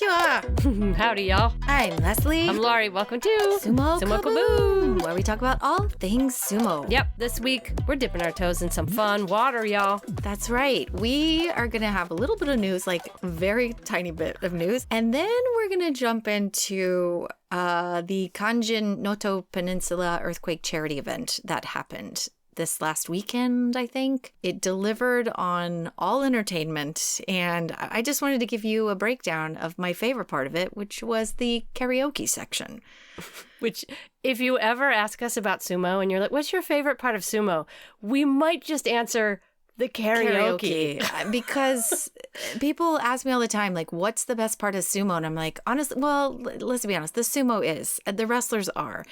Konnichiwa! Howdy, y'all. I'm Leslie. I'm Laurie. Welcome to Sumo Kaboom, where we talk about all things sumo. Yep, this week we're dipping our toes in some fun water, y'all. That's right. We are going to have a little bit of news, like a very tiny bit of news. And then we're going to jump into the Kanjin Noto Peninsula Earthquake Charity event that happened this last weekend, I think. It delivered on all entertainment, and I just wanted to give you a breakdown of my favorite part of it, which was the karaoke section. Which, if you ever ask us about sumo and you're like, what's your favorite part of sumo? We might just answer the karaoke. Because people ask me all the time, like, what's the best part of sumo? And I'm like, honestly, well, let's be honest, the sumo is, the wrestlers are.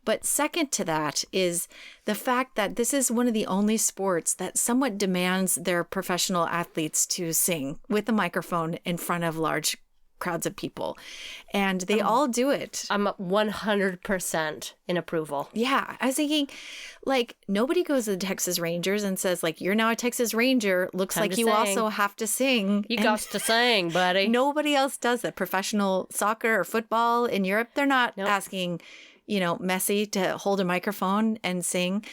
But second to that is the fact that this is one of the only sports that somewhat demands their professional athletes to sing with a microphone in front of large crowds of people. And they all do it. I'm 100% in approval. Yeah. I was thinking, like, nobody goes to the Texas Rangers and says, like, you're now a Texas Ranger. Looks Time like to you sing. also have to sing. You And got to sing, buddy. nobody else does that. Professional soccer or football in Europe, they're not asking, Messi to hold a microphone and sing.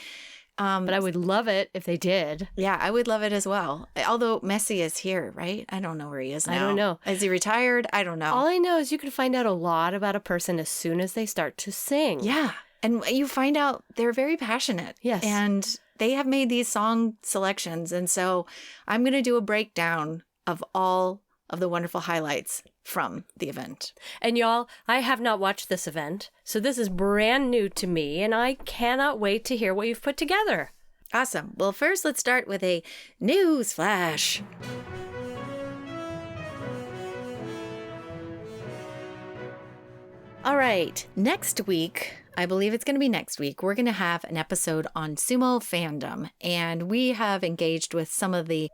But I would love it if they did. Yeah, I would love it as well. Although Messi is here, right? I don't know where he is now. I don't know. Is he retired? I don't know. All I know is you can find out a lot about a person as soon as they start to sing. Yeah. And you find out they're very passionate. Yes. And they have made these song selections. And so I'm going to do a breakdown of all of the wonderful highlights from the event. And y'all, I have not watched this event, so this is brand new to me, and I cannot wait to hear what you've put together. Awesome. Well, first, let's start with a news flash. All right. Next week, I believe it's going to be next week, we're going to have an episode on sumo fandom. And we have engaged with some of the,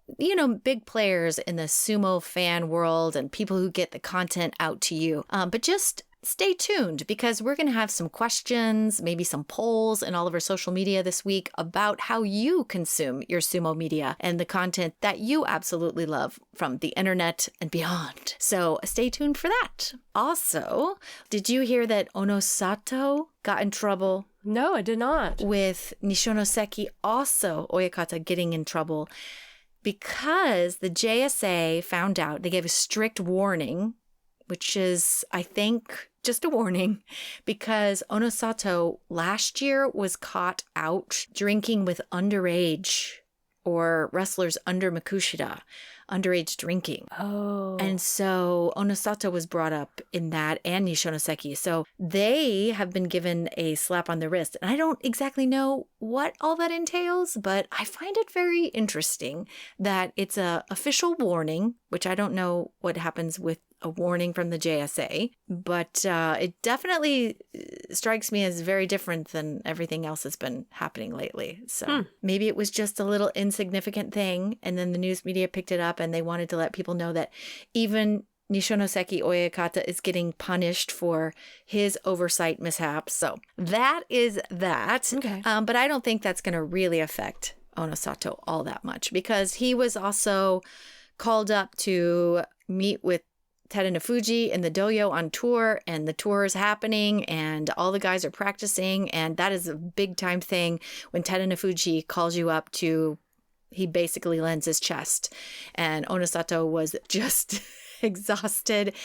big players in the sumo fan world and people who get the content out to you. But just stay tuned because we're going to have some questions, maybe some polls in all of our social media this week about how you consume your sumo media and the content that you absolutely love from the internet and beyond. So stay tuned for that. Also, did you hear that Onosato got in trouble? No, I did not. With Nishonoseki also Oyakata getting in trouble because the JSA found out, they gave a strict warning, which is, I think, just a warning, because Onosato last year was caught out drinking with underage or wrestlers under Makushita, underage drinking. Oh. And so Onosato was brought up in that, and Nishonoseki. So they have been given a slap on the wrist. And I don't exactly know what all that entails, but I find it very interesting that it's a official warning, which I don't know what happens with a warning from the JSA, but it definitely strikes me as very different than everything else that's been happening lately. So maybe it was just a little insignificant thing, and then the news media picked it up and they wanted to let people know that even Nishonoseki Oyakata is getting punished for his oversight mishaps. So that is that. Okay. But I don't think that's going to really affect Onosato all that much because he was also called up to meet with Terunofuji in the dojo on tour, and the tour is happening and all the guys are practicing, and that is a big time thing when Terunofuji calls you up to, he basically lends his chest, and Onosato was just exhausted,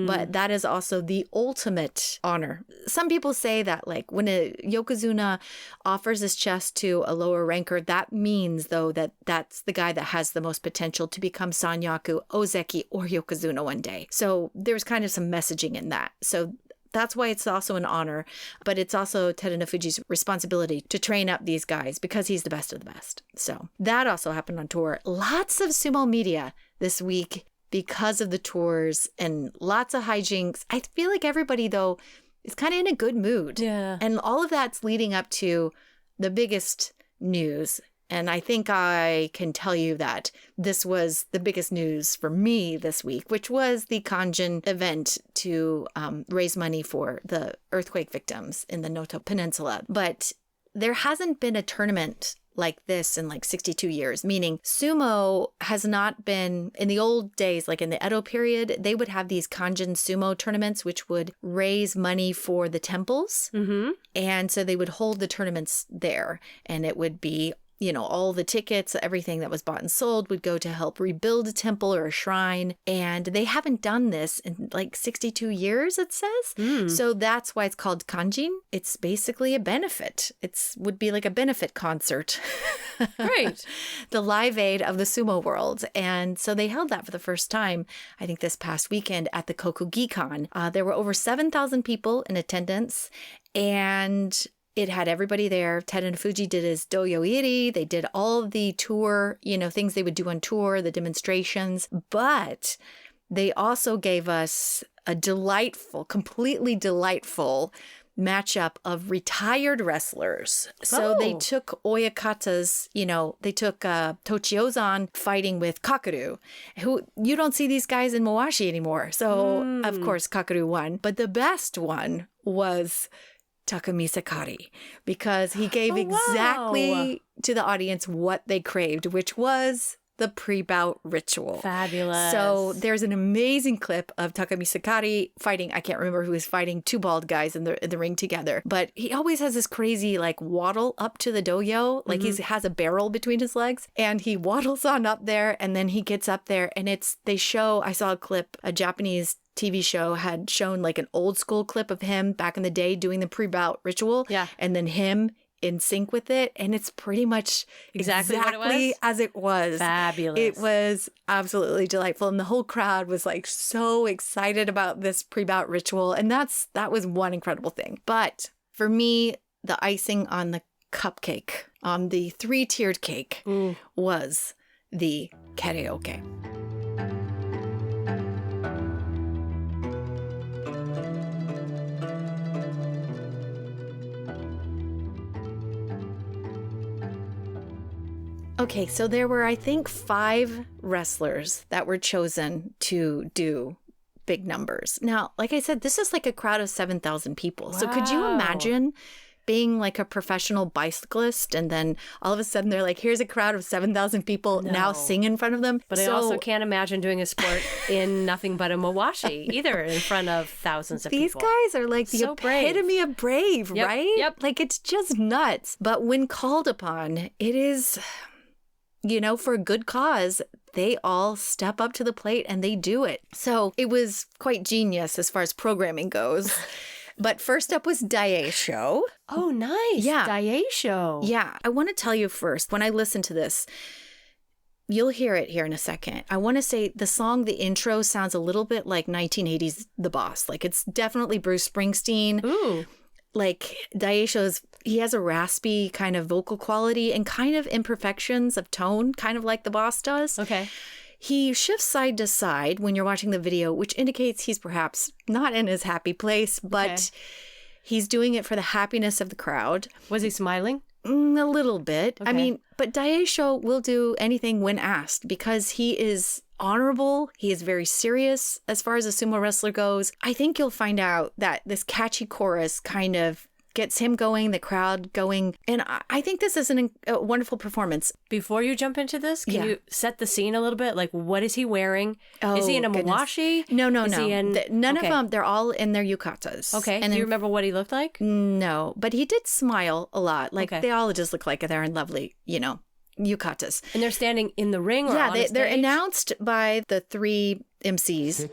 but that is also the ultimate honor. Some people say that, like, when a yokozuna offers his chest to a lower ranker, that means, though, that that's the guy that has the most potential to become sanyaku, ozeki, or yokozuna one day. So there's kind of some messaging in that. So that's why it's also an honor, but it's also Terunofuji's responsibility to train up these guys because he's the best of the best. So that also happened on tour. Lots of sumo media this week because of the tours and lots of hijinks. I feel like everybody, though, is kind of in a good mood. Yeah. And all of that's leading up to the biggest news. And I think I can tell you that this was the biggest news for me this week, which was the Kanjin event to raise money for the earthquake victims in the Noto Peninsula. But there hasn't been a tournament like this in like 62 years, meaning sumo has not been, in the old days, like in the Edo period, they would have these Kanjin Sumo tournaments, which would raise money for the temples. Mm-hmm. And so they would hold the tournaments there, and it would be, all the tickets, everything that was bought and sold would go to help rebuild a temple or a shrine. And they haven't done this in like 62 years, it says. So that's why it's called Kanjin. It's basically a benefit. Would be like a benefit concert. Great. The Live Aid of the sumo world. And so they held that for the first time, I think this past weekend at the Kokugikan. There were over 7,000 people in attendance, and it had everybody there. Fuji did his doyo iri. They did all of the tour, things they would do on tour, the demonstrations. But they also gave us a completely delightful matchup of retired wrestlers. So they took oyakatas, they took Tochiozan fighting with Kakeru, who you don't see these guys in Mawashi anymore. So, of course, Kakeru won. But the best one was Takumi Sakari, because he gave exactly to the audience what they craved, which was the pre-bout ritual. Fabulous. So there's an amazing clip of Takumi Sakari fighting, I can't remember who was fighting, two bald guys in the ring together, but he always has this crazy like waddle up to the doyo, like he has a barrel between his legs, and he waddles on up there, and then he gets up there, and I saw a clip, a Japanese TV show had shown like an old school clip of him back in the day doing the pre-bout ritual. Yeah. And then him in sync with it. And it's pretty much exactly what it was? as it was. Fabulous. It was absolutely delightful. And the whole crowd was like so excited about this pre-bout ritual. And that was one incredible thing. But for me, the icing on the cupcake, on the 3-tiered cake, was the karaoke. Okay, so there were, I think, 5 wrestlers that were chosen to do big numbers. Now, like I said, this is like a crowd of 7,000 people. Wow. So could you imagine being like a professional bicyclist, and then all of a sudden they're like, here's a crowd of 7,000 people, now sing in front of them? But I also can't imagine doing a sport in nothing but a mawashi either, in front of thousands of people. These guys are like the epitome of brave, yep, right? Yep. Like it's just nuts. But when called upon, it is, for a good cause, they all step up to the plate and they do it. So it was quite genius as far as programming goes. But first up was Daisho. Oh, nice. Yeah. Daisho. Yeah. I want to tell you first, when I listen to this, you'll hear it here in a second. I want to say the song, the intro, sounds a little bit like 1980s The Boss. Like it's definitely Bruce Springsteen. Ooh. Like he has a raspy kind of vocal quality and kind of imperfections of tone, kind of like The Boss does. Okay. He shifts side to side when you're watching the video, which indicates he's perhaps not in his happy place, but he's doing it for the happiness of the crowd. Was he smiling? A little bit. Okay. I mean, but Daisho will do anything when asked because he is honorable. He is very serious as far as a sumo wrestler goes. I think you'll find out that this catchy chorus kind of gets him going, the crowd going. And I think this is a wonderful performance. Before you jump into this, can you set the scene a little bit? Like, what is he wearing? Oh, is he in a mawashi? No. Is he in... None of them. They're all in their yukatas. Okay. And do you remember what he looked like? No. But he did smile a lot. Like, they all just look like they're in lovely, yukatas. And they're standing in the ring or on a stage? They're announced by the 3 MCs.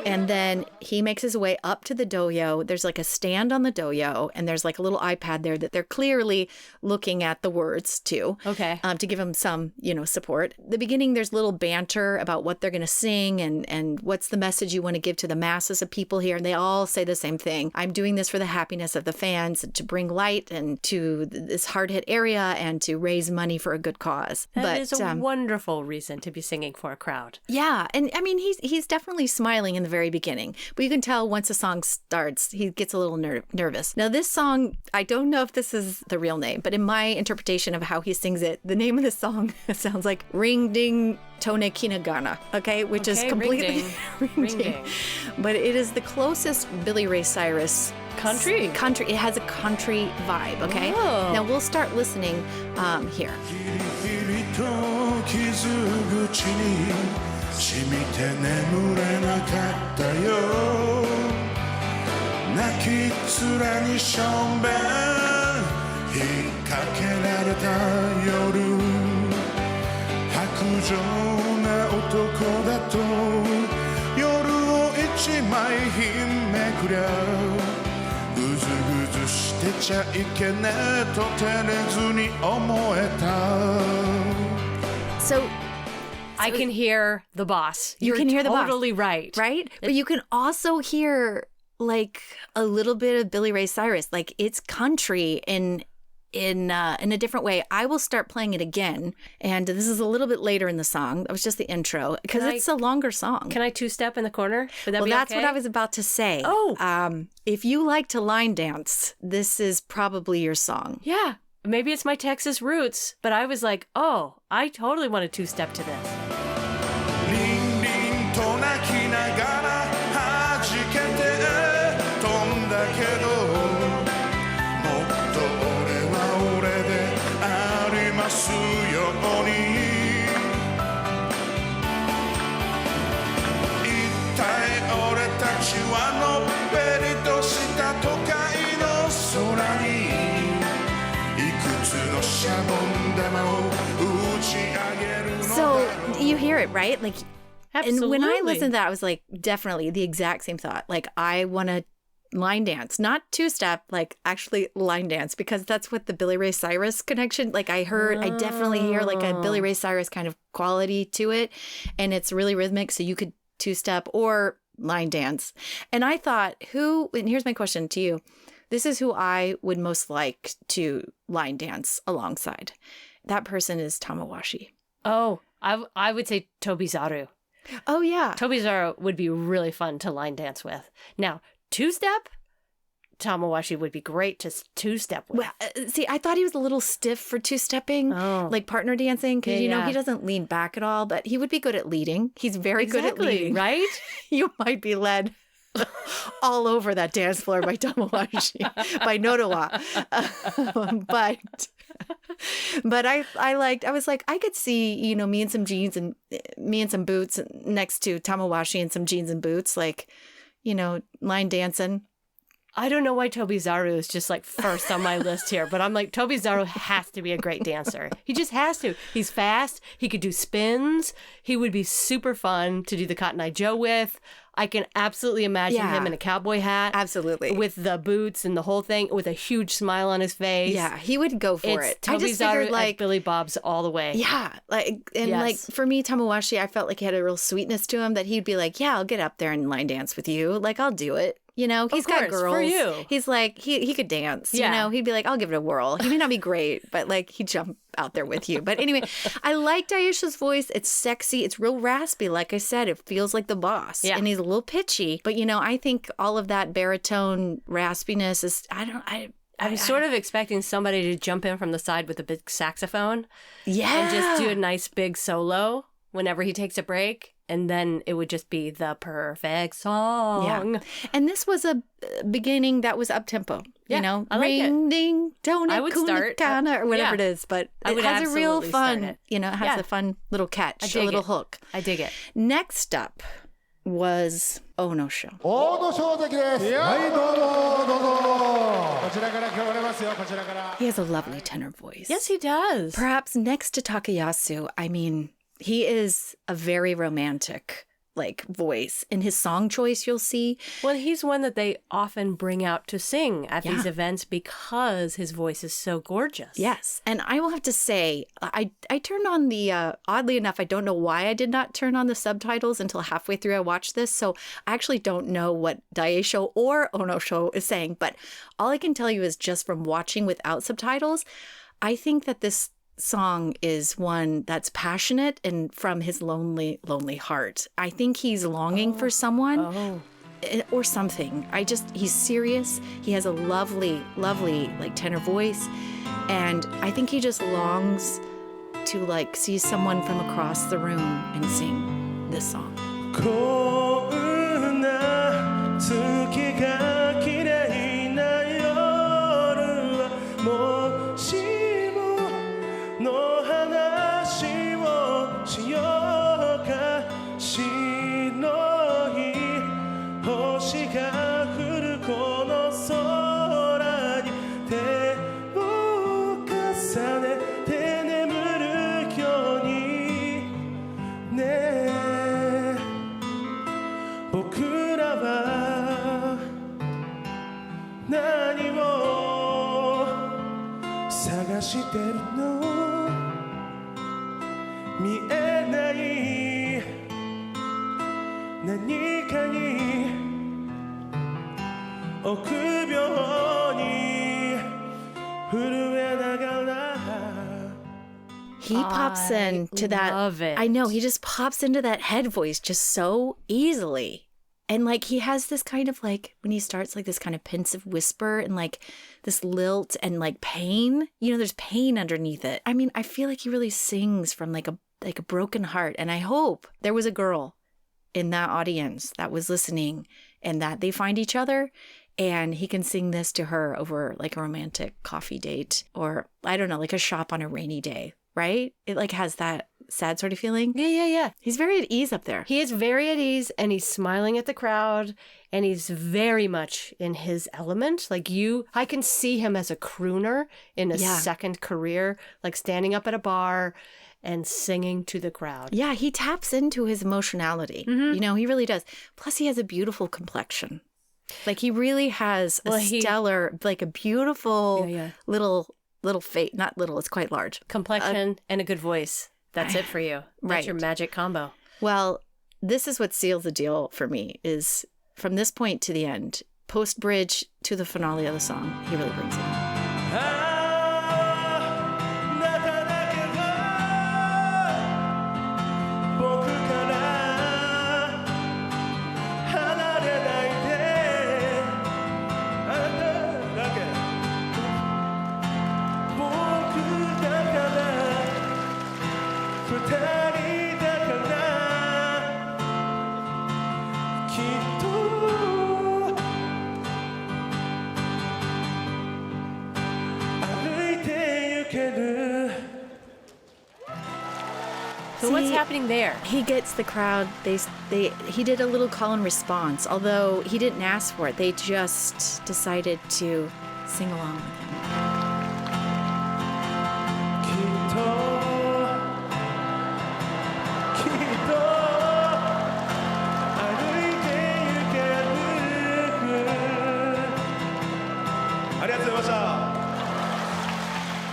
And then he makes his way up to the doyo. There's like a stand on the doyo, and there's like a little iPad there that they're clearly looking at the words to. Okay. To give him some, support. The beginning, there's little banter about what they're going to sing and what's the message you want to give to the masses of people here. And they all say the same thing. I'm doing this for the happiness of the fans, to bring light and to this hard-hit area and to raise money for a good cause. That is a wonderful reason to be singing for a crowd. Yeah. And I mean, he's definitely smiling in the very beginning, but you can tell once the song starts, he gets a little nervous. Now, this song, I don't know if this is the real name, but in my interpretation of how he sings it, the name of the song sounds like Ring Ding Tone Kinagana, which is completely ring ding. But it is the closest Billy Ray Cyrus Country. Country. It has a country vibe, okay? Oh. Now we'll start listening here. 染みて眠れなかったよ泣き面にしょんべん引っ掛けられた夜白状な男だと夜を一枚ひめくりゃぐずぐずしてちゃいけねえと照れずに思えた So I can hear the boss. You can hear the boss. Totally right. Right? But you can also hear like a little bit of Billy Ray Cyrus. Like it's country in a different way. I will start playing it again. And this is a little bit later in the song. That was just the intro because it's a longer song. Can I two-step in the corner? Would that be that's okay? what I was about to say. Oh. If you like to line dance, this is probably your song. Yeah. Maybe it's my Texas roots, but I was like, oh, I totally want to two-step to this. リンリンと泣きながら弾けて飛んだけどもっと俺は俺でありますように一体俺たちはのっぺりとした都会の空にいくつのシャボン玉を打ち上げるのだろう So you hear it, right? Like, Absolutely. and when I listened to that, I was like, definitely the exact same thought. Like, I want to line dance, not two-step, like actually line dance, because that's what the Billy Ray Cyrus connection, like I definitely hear like a Billy Ray Cyrus kind of quality to it. And it's really rhythmic. So you could two-step or line dance. And I thought, and here's my question to you. This is who I would most like to line dance alongside. That person is Tamawashi. Oh, I would say Tobizaru. Oh, yeah. Tobizaru would be really fun to line dance with. Now, two-step, Tamawashi would be great to two-step with. Well, see, I thought he was a little stiff for two-stepping, like partner dancing, because, you know, he doesn't lean back at all, but he would be good at leading. He's very good at leading. Right? You might be led all over that dance floor by Tamawashi, by Nodowa. But I was like, I could see, you know, me in some boots next to Tamawashi in some jeans and boots, like, you know, line dancing. I don't know why Tobizaru is just like first on my list here, but I'm like, Tobizaru has to be a great dancer. He just has to. He's fast. He could do spins. He would be super fun to do the Cotton Eye Joe with. I can absolutely imagine him in a cowboy hat. Absolutely. With the boots and the whole thing, with a huge smile on his face. Yeah, he would go for it. Tobizaru, I just figured, like, Billy Bob's all the way. Yeah. Like for me, Tamawashi, I felt like he had a real sweetness to him that he'd be like, yeah, I'll get up there and line dance with you. Like, I'll do it. You know, he's got girls. For you. He's like, he could dance. Yeah. You know, he'd be like, I'll give it a whirl. He may not be great, but like he'd jump out there with you. But anyway, I like Daisha's voice. It's sexy. It's real raspy. Like I said, it feels like the boss. Yeah. And he's a little pitchy. But, you know, I think all of that baritone raspiness is, I'm sort of expecting somebody to jump in from the side with a big saxophone. Yeah. And just do a nice big solo whenever he takes a break. And then it would just be the perfect song. Yeah. And this was a beginning that was up-tempo. Yeah, you know, I like ring, ding, don't I would start or whatever it is. But it has a real fun, you know, it has a fun little catch, a little hook. I dig it. Next up was Ono Show. 大野翔関です。はい、どうぞどうぞ。こちらから今日おりますよ。こちらから。 He has a lovely tenor voice. Yes, he does. Perhaps next to Takayasu, I mean, he is a very romantic, like, voice. In his song choice, you'll see. Well, he's one that they often bring out to sing at these events because his voice is so gorgeous. Yes. And I will have to say, I turned on the, oddly enough, I don't know why I did not turn on the subtitles until halfway through I watched this. So I actually don't know what Daisho or Onosho is saying. But all I can tell you is just from watching without subtitles, I think that this song is one that's passionate and from his lonely heart. I think he's longing for someone or something. He's serious. He has a lovely like tenor voice, and I think he just longs to like see someone from across the room and sing this song. こんな月が綺麗 He pops into that. Love it. I know. He just pops into that head voice just so easily. And like he has this kind of like when he starts like this kind of pensive whisper and like this lilt and like pain, there's pain underneath it. I mean, I feel like he really sings from like a broken heart. And I hope there was a girl in that audience that was listening and that they find each other and he can sing this to her over like a romantic coffee date or I don't know, like a shop on a rainy day, right? It like has that sad sort of feeling. Yeah. He's very at ease up there. He is very at ease and he's smiling at the crowd and he's very much in his element. Like I can see him as a crooner in a second career, like standing up at a bar and singing to the crowd. Yeah, he taps into his emotionality. Mm-hmm. He really does. Plus, he has a beautiful complexion. Like he really has a stellar, like a beautiful little face. Not little, it's quite large. Complexion and a good voice. That's it for you. That's Right. your magic combo. Well, this is what seals the deal for me is from this point to the end, post-bridge to the finale of the song, he really brings it. So what's happening there? He gets the crowd. He did a little call and response, although he didn't ask for it. They just decided to sing along with him.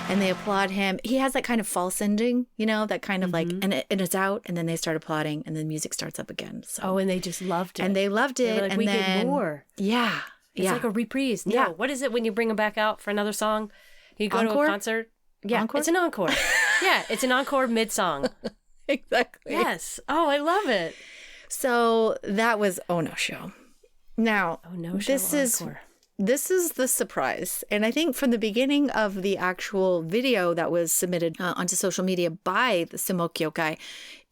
And they applaud him. He has that kind of false ending, that kind of like, and it's out, and then they start applauding, and the music starts up again. So, and they just loved it. And they loved it. They were like, and we then, get more. Yeah. It's like a reprise. No, Yeah. what is it when you bring them back out for another song? You go Encore? to a concert. Yeah, Encore? it's an encore. Yeah, it's an encore mid-song. Exactly. Yes. Oh, I love it. So that was Oh No Show. Now, this is the surprise. And I think from the beginning of the actual video that was submitted onto social media by the Sumo Kyokai,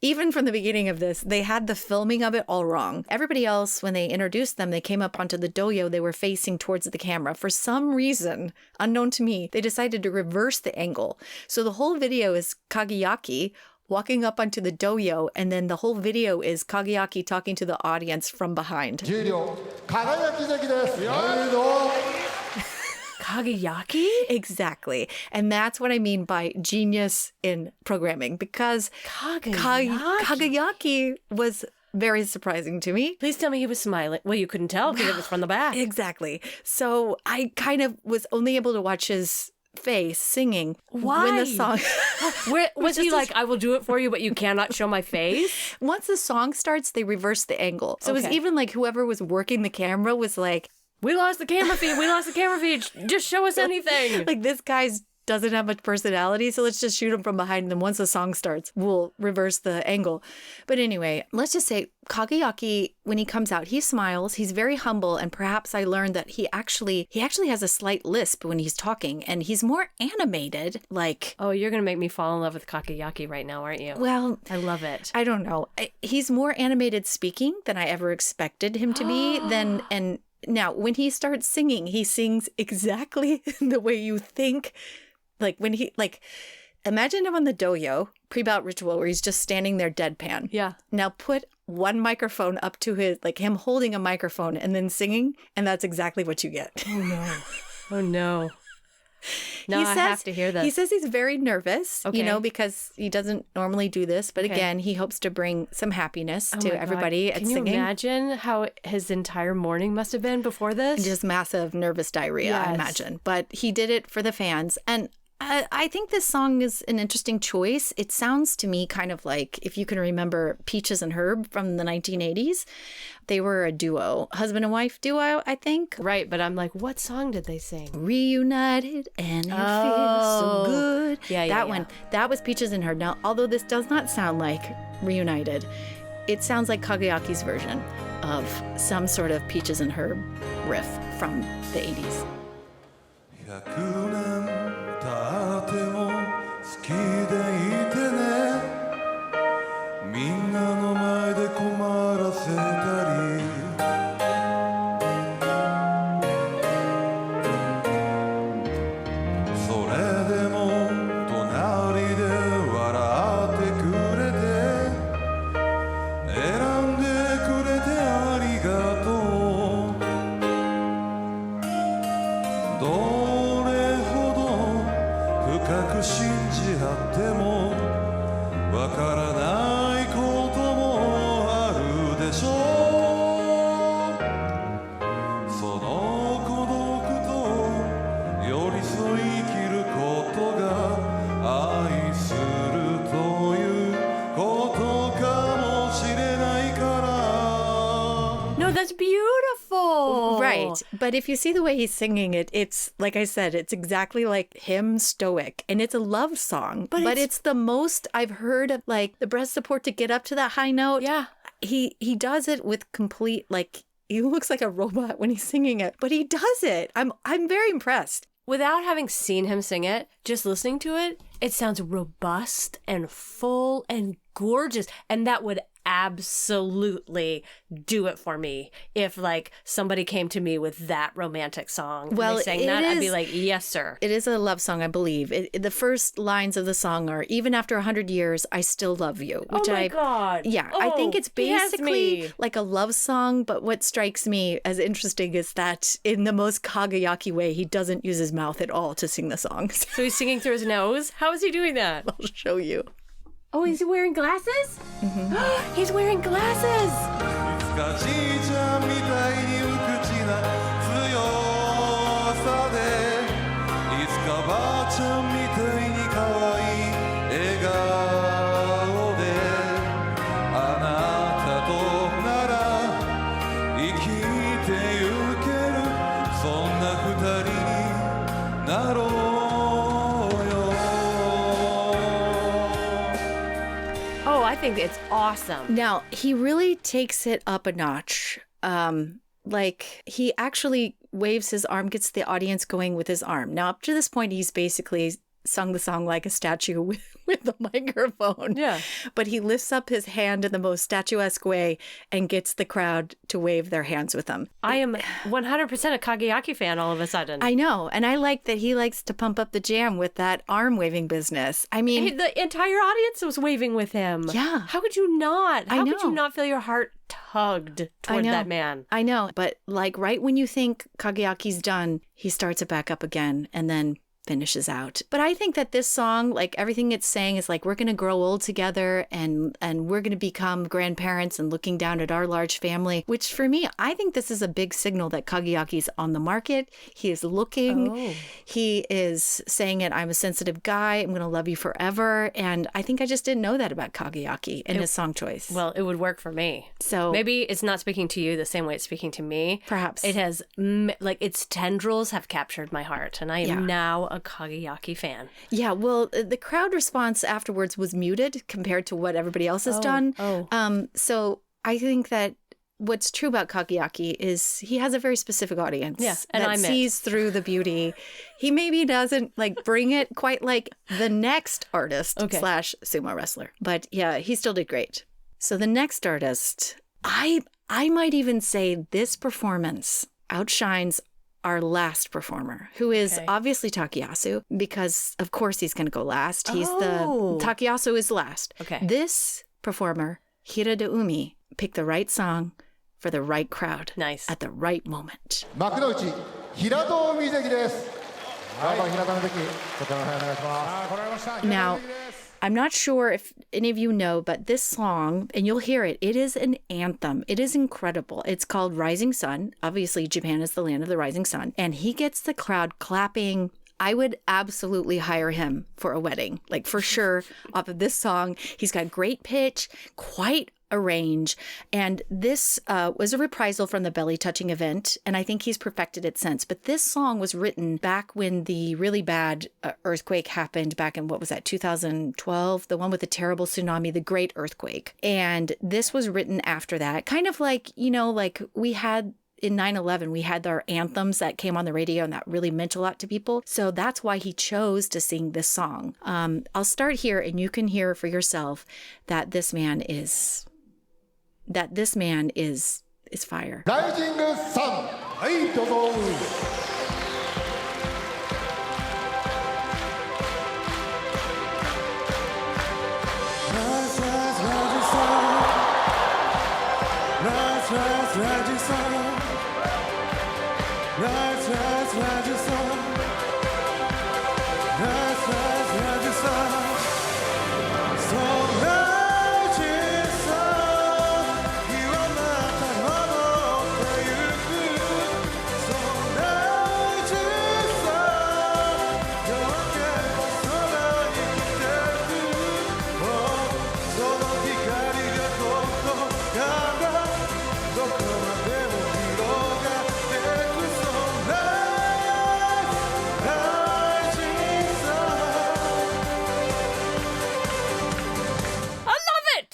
even from the beginning of this, they had the filming of it all wrong. Everybody else, when they introduced them, they came up onto the doyo, they were facing towards the camera. For some reason, unknown to me, they decided to reverse the angle. So the whole video is Kagayaki walking up onto the doyo, and then the whole video is Kagayaki talking to the audience from behind. 10両輝き関です。はいどうも Kagayaki? Exactly. And that's what I mean by genius in programming, because Kagayaki was very surprising to me. Please tell me he was smiling. Well, you couldn't tell because it was from the back. Exactly. So I kind of was only able to watch his face singing when the song was he like, I will do it for you, but you cannot show my face? Once the song starts, they reverse the angle. So it was even like whoever was working the camera was like, we lost the camera feed. Just show us anything. Like, this guy's doesn't have much personality, so let's just shoot him from behind, and then once the song starts, we'll reverse the angle. But anyway, let's just say Kagayaki, when he comes out, he smiles, he's very humble, and perhaps I learned that he actually has a slight lisp when he's talking, and he's more animated, like... Oh, you're going to make me fall in love with Kagayaki right now, aren't you? Well... I love it. I don't know. He's more animated speaking than I ever expected him to be, and now, when he starts singing, he sings exactly the way you think. Like, when imagine him on the doyo, pre-bout ritual, where he's just standing there deadpan. Yeah. Now put one microphone up to his, like him holding a microphone and then singing, and that's exactly what you get. Oh, no. Oh, no. No, I have to hear this. He says he's very nervous, because he doesn't normally do this. But again, he hopes to bring some happiness to everybody at singing. Can you imagine how his entire morning must have been before this? Just massive nervous diarrhea, I imagine. But he did it for the fans. And I think this song is an interesting choice. It sounds to me kind of like, if you can remember Peaches and Herb from the 1980s, they were a duo, husband and wife duo, I think. Right, but I'm like, what song did they sing? Reunited and it feels so good. Yeah, one. That was Peaches and Herb. Now, although this does not sound like Reunited, it sounds like Kagayaki's version of some sort of Peaches and Herb riff from the 80s. 100年経っても好きでいてねみんなの前で困らせたりそれでも隣で笑ってくれて選んでくれてありがとうどれほど深く信じ合ってもわからないこともあるでしょうその孤独と寄り添い生きることが愛するということかもしれないから No, that's beautiful. Right. But if you see the way he's singing it, it's, like I said, it's exactly like him stoic. And it's a love song. But it's the most I've heard of, like, the breast support to get up to that high note. Yeah. He does it with complete, like, he looks like a robot when he's singing it. But he does it. I'm very impressed. Without having seen him sing it, just listening to it, it sounds robust and full and gorgeous. And that would absolutely do it for me if, like, somebody came to me with that romantic song and they sang that. I'd be like, yes, sir. It is a love song, I believe. The first lines of the song are, even after 100 years, I still love you. Which oh, my God. Yeah, I think it's basically like a love song, but what strikes me as interesting is that in the most Kagayaki way, he doesn't use his mouth at all to sing the songs. So he's singing through his nose? How is he doing that? I'll show you. Oh, is he wearing glasses? Mm-hmm. He's wearing glasses! いつかじいちゃんみたいに無口な強さでいつかばあちゃんみたいに可愛い笑顔であなたとなら生きてゆけるそんな二人になろう I think it's awesome. Now, he really takes it up a notch. Like, he actually waves his arm, gets the audience going with his arm. Now, up to this point, he's basically sung the song like a statue with the microphone. Yeah. But he lifts up his hand in the most statuesque way and gets the crowd to wave their hands with him. I am 100% a Kagayaki fan all of a sudden. I know. And I like that he likes to pump up the jam with that arm waving business. I mean, hey, the entire audience was waving with him. Yeah. How could you not? I How know. could you not feel your heart tugged toward that man? I know. But like right when you think Kagayaki's done, he starts it back up again and then finishes out. But I think that this song, like everything it's saying is like, we're going to grow old together and we're going to become grandparents and looking down at our large family, which for me, I think this is a big signal that Kagayaki's on the market. He is looking. Oh. He is saying it, I'm a sensitive guy. I'm going to love you forever. And I think I just didn't know that about Kagayaki and his song choice. Well, it would work for me. So maybe it's not speaking to you the same way it's speaking to me. Perhaps. It has, like, its tendrils have captured my heart. And I am now a Kagayaki fan. Yeah, well, the crowd response afterwards was muted compared to what everybody else has done. So I think that what's true about Kagayaki is he has a very specific audience that sees through the beauty. He maybe doesn't like bring it quite like the next artist / sumo wrestler. But yeah, he still did great. So the next artist, I might even say this performance outshines our last performer, who is obviously Takayasu, because of course he's going to go last. Takayasu is last. Okay. This performer, Hira de Umi, picked the right song for the right crowd. Nice. At the right moment. 幕の内平戸海関です。はい、平戸海関、こちらの方お願いします。Now, I'm not sure if any of you know, but this song, and you'll hear it, it is an anthem. It is incredible. It's called Rising Sun. Obviously, Japan is the land of the rising sun. And he gets the crowd clapping I would absolutely hire him for a wedding, like for sure, off of this song. He's got great pitch, quite a range. And this was a reprisal from the belly touching event. And I think he's perfected it since. But this song was written back when the really bad earthquake happened back in, what was that, 2012? The one with the terrible tsunami, the great earthquake. And this was written after that. Kind of like, you know, like we had in 9/11, we had our anthems that came on the radio and that really meant a lot to people. So that's why he chose to sing this song. I'll start here and you can hear for yourself that this man is fire. Rising Sun. はい、どうぞ。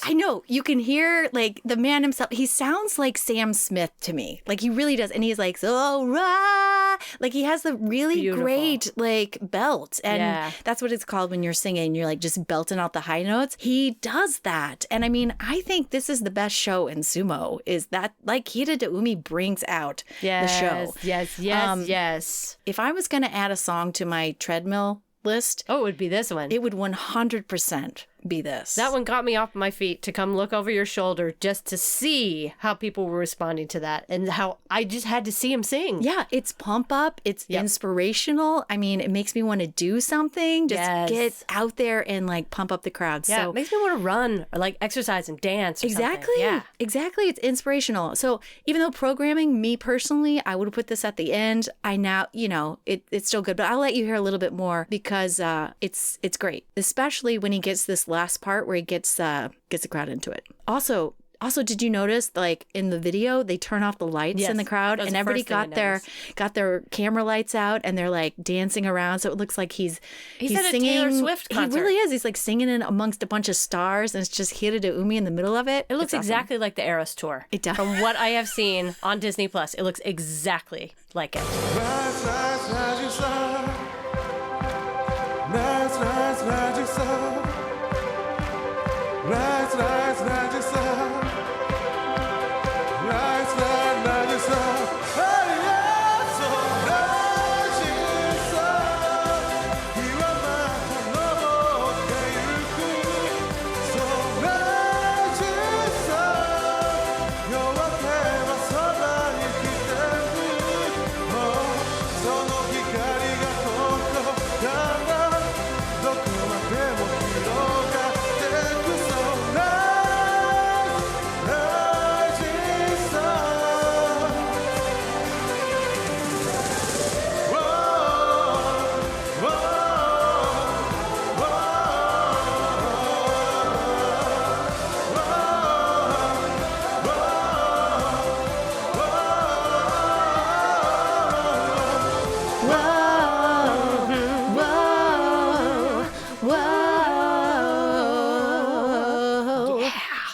I know, you can hear like the man himself. He sounds like Sam Smith to me. Like he really does. And he's like, so rah. Like he has the really great like belt. And that's what it's called when you're singing. You're like just belting out the high notes. He does that. And I mean, I think this is the best show in sumo, is that like Hira de Umi brings out the show. Yes. If I was going to add a song to my treadmill list, it would be this one. It would 100% be this. That one got me off my feet to come look over your shoulder just to see how people were responding to that and how I just had to see him sing. Yeah, it's pump up. It's inspirational. I mean, it makes me want to do something. Just get out there and like pump up the crowd. Yeah, so it makes me want to run or like exercise and dance or exactly. something. Yeah. Exactly. It's inspirational. So even though programming, me personally, I would have put this at the end. I now, you know, it's still good, but I'll let you hear a little bit more because it's great, especially when he gets this last part where he gets the crowd into it. Also, did you notice like in the video they turn off the lights in the crowd and everybody got their camera lights out and they're like dancing around, so it looks like he's at singing a Taylor Swift concert. He really is. He's like singing in amongst a bunch of stars and it's just Hira de Umi in the middle of it. It looks exactly like the Eras tour. It does. From what I have seen on Disney Plus, it looks exactly like it.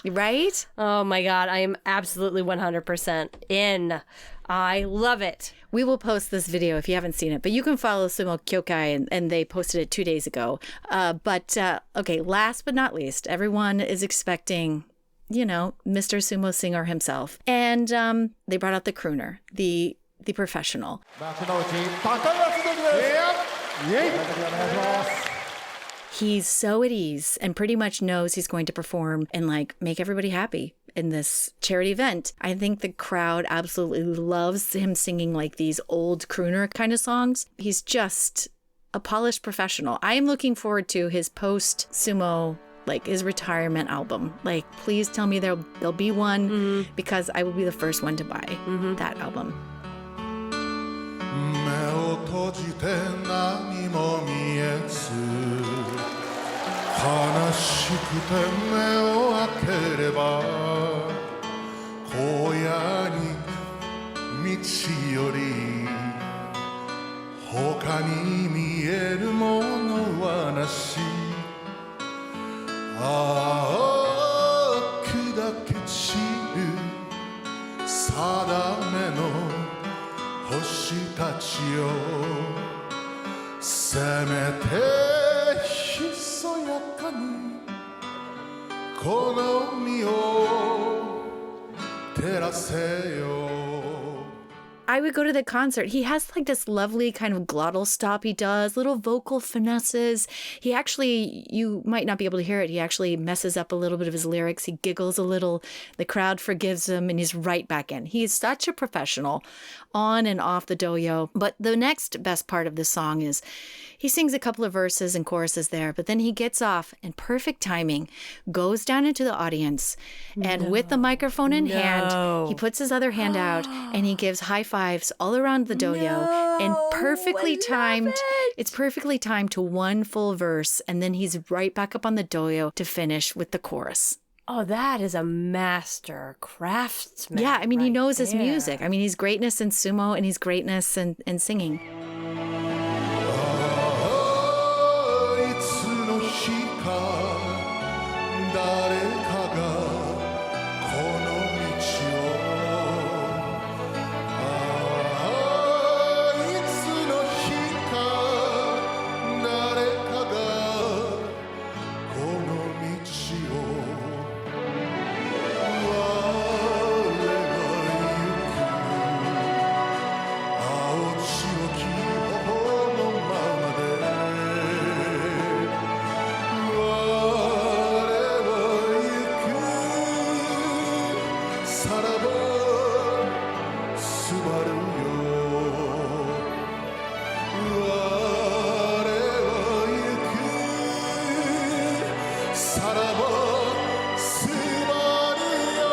Right? Oh my God, I am absolutely 100% in. I love it. We will post this video if you haven't seen it, but you can follow Sumo Kyokai and they posted it 2 days ago. Okay, last but not least, everyone is expecting, you know, Mr. Sumo Singer himself. And they brought out the crooner, the professional. He's so at ease and pretty much knows he's going to perform and like make everybody happy in this charity event. I think the crowd absolutely loves him singing like these old crooner kind of songs. He's just a polished professional. I am looking forward to his post sumo, like his retirement album. Like, please tell me there'll be one because I will be the first one to buy that album. 閉じて何も見えず悲しくて目を開ければ荒野に道より他に見えるものはなし青く砕け散る定めの星たちよせめてひそやかにこの身を照らせよ I would go to the concert. He has like this lovely kind of glottal stop he does, little vocal finesses. He actually, you might not be able to hear it, he actually messes up a little bit of his lyrics. He giggles a little. The crowd forgives him and he's right back in. He is such a professional on and off the dohyo. But the next best part of this song is he sings a couple of verses and choruses there, but then he gets off in perfect timing, goes down into the audience, and with the microphone in hand, he puts his other hand out and he gives high fives all around the dohyo and perfectly timed. It's perfectly timed to one full verse, and then he's right back up on the dohyo to finish with the chorus. Oh, that is a master craftsman. Yeah, I mean, he knows his there. music. I mean, he's greatness in sumo and he's greatness in singing. いつの日か誰かがこの道をいつの日か誰かがこの道を我は行く青白き頬のままで我は行くさらばすばるよ我は行くさらばすばるよ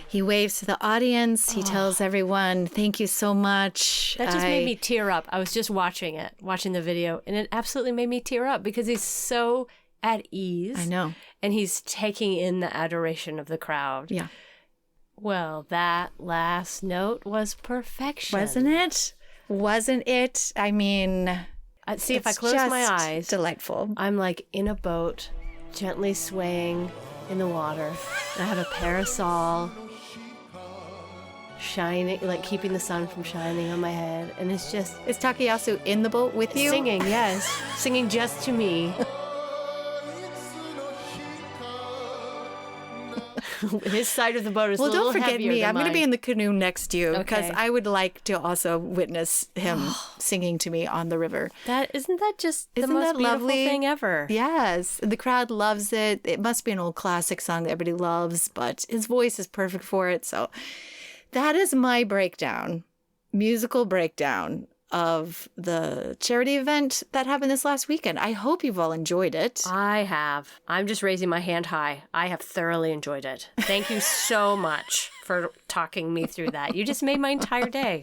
He waves to the audience. He tells everyone, thank you so much. That just made me tear up. I was just watching the video, and it absolutely made me tear up because he's so at ease. I know. And he's taking in the adoration of the crowd. Yeah. Well, that last note was perfection. Wasn't it? Wasn't it? I mean, See, if I it's close my just eyes, delightful. I'm like in a boat, gently swaying in the water. And I have a parasol shining, like keeping the sun from shining on my head. And it's just Is Takayasu in the boat with you? singing, yes. Singing just to me. His side of the boat is a Well, little don't forget heavier me. than I'm going to be mine. in the canoe next to you because Okay. I would like to also witness him singing to me on the river. Isn't that just the Isn't most that beautiful lovely? thing ever? Yes, the crowd loves it. It must be an old classic song that everybody loves, but his voice is perfect for it. So that is my breakdown, musical breakdown of the charity event that happened this last weekend. I hope you've all enjoyed it. I have. I'm just raising my hand high. I have thoroughly enjoyed it. Thank you so much for talking me through that. You just made my entire day.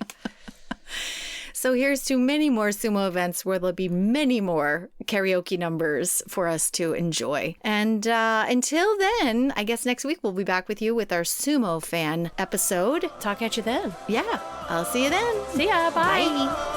So here's to many more sumo events where there'll be many more karaoke numbers for us to enjoy. And until then, I guess next week we'll be back with you with our sumo fan episode. Talk at you then. Yeah, I'll see you then. See ya. Bye. Bye.